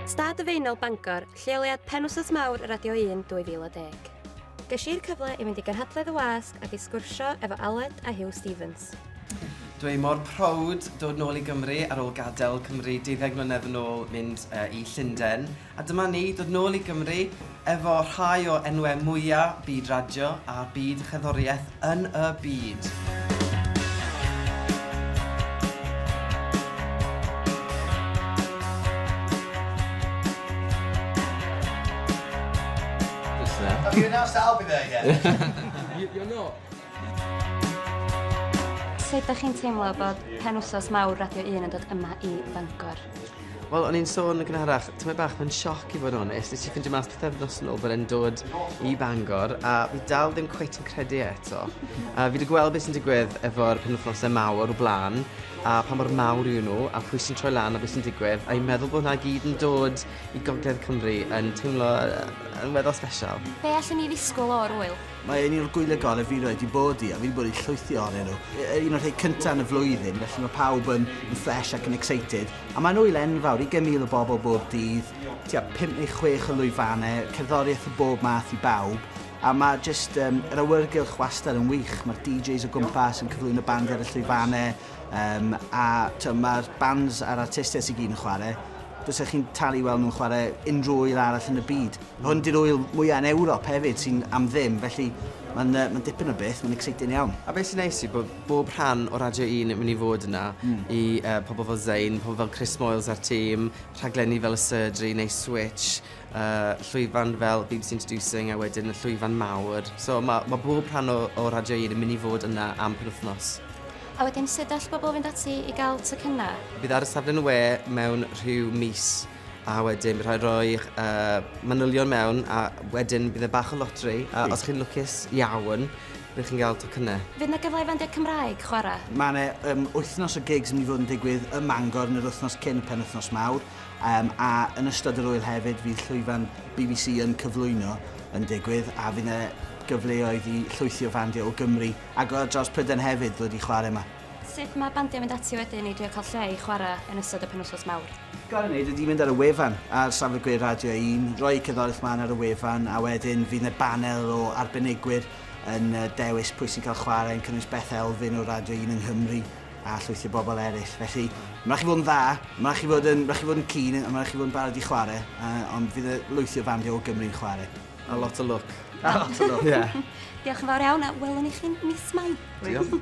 Stad y Faenol Bangor, lleoliad Penwythnos Mawr Radio 1 2010. Geisi'r cyfle i fynd i gynhadledd y wasg ac i sgwrsio efo Aled a Huw Stephens. Dwi mor prowd dod nôl i Gymru ar ôl gadael Cymru 12 mlynedd yn ôl mynd i Llundain. A dyma ni dod nôl i Gymru efo rhai o enwau mwyaf byd radio a byd cherddoriaeth yn y byd. Have you announced that I'll be there yet? You're not. Sut ydych chi'n teimlo bod Penwythnos Mawr Radio 1 yn dod yma i Bangor? Wel, o'n i'n sôn yn gynharach, tyma bach mae'n sioc i fod yn onest. Nes i ffindio mas pythefnos yn ôl bod e'n dod i Bangor a fi dal ddim cweit yn credu eto. Fi wedi gweld beth sy'n digwydd efo'r penwythnosau mawr o blaen a pa mor mawr yw nhw a pwy sy'n troi lan a beth sy'n digwydd a i'n meddwl bod hwnna gyd yn dod i Gogledd Cymru yn teimlo yn weddol special. Be allwn ni ddisgwyl o'r wyl? Mae un o'r gwyliau gorau fi roed i bod i, a fi wedi bod i llwythi ohonyn nhw. Un o'r rhai cyntaf yn y flwyddyn, felly mae pawb yn fresh ac yn excited. A mae'n wyl enfawr, 20,000 o bobl bob dydd, 5 neu 6 o lwyfannau, cerddoriaeth o bob math i bawb. A mae jyst yr awyrgylch wastad yn wych. Mae'r DJs o gwmpas yn cyflwyno bandiau ar y llwyfannau, a mae'r bands a'r artistau sy'n gyd yn chwarae. Does chi'n talu weld nhw'n chwarae unrhyw wyl arall yn y byd. Hwn di'r wyl mwyaf yn Ewrop hefyd sy'n am ddim, felly mae'n dipyn o beth, mae'n exciting iawn. A beth sy'n neis i bod bob rhan o Radio 1 yn mynd i fod yna i pobl fel Zayn, pobl fel Chris Moyles ar tîm, rhaglenni fel y Surgery neu Switch, llwyfan fel BBC Introducing a wedyn y llwyfan mawr. So mae bob rhan o Radio 1 yn mynd i fod yna am penwythnos. A wedyn sut all bobl fynd ati i gael tocynnau? Bydd ar y safle yn y we mewn rhyw mis a wedyn bydd rhoi manylion mewn a wedyn bydd y bach o lotri a os chi'n lwcus iawn bydd chi'n cael tocynnau. Fydd na gyfle i fandiau Cymraeg chwarae? Mae yna wythnos o gigs yn mynd i fod yn digwydd ym Mangor yn yr wythnos cyn y penwythnos mawr a yn ystod yr wyl hefyd fydd llwyfan BBC yn cyflwyno yn digwydd a fydd yna gyfleoedd i llwythio fandiau o Gymru ac o dros Prydain hefyd ddod i chwarae yma. Sut mae bandiau mynd ati wedyn i drio cael lle i chwarae yn ystod y penwythnos mawr? Gorau wneud ydy mynd ar y wefan ar safle gwyr Radio 1, rhoi cerddoriaeth man ar y wefan a wedyn fydd yna banel o arbenigwyr yn dewis pwy sy'n cael chwarae yn cynnwys Beth Elfyn o Radio 1 yng Nghymru a llwythio bobl eraill. Felly, mae'n rhaid chi fod yn dda, mae'n rhaid chi fod yn keen, a mae'n rhaid chi fod yn barod i chwarae, ond fydd y lwythio fandiau o Gymru'n chwarae. A lot o look. A lot o look. Yeah. Diolch yn fawr iawn a welwn i chi'n mis Mai. Diolch.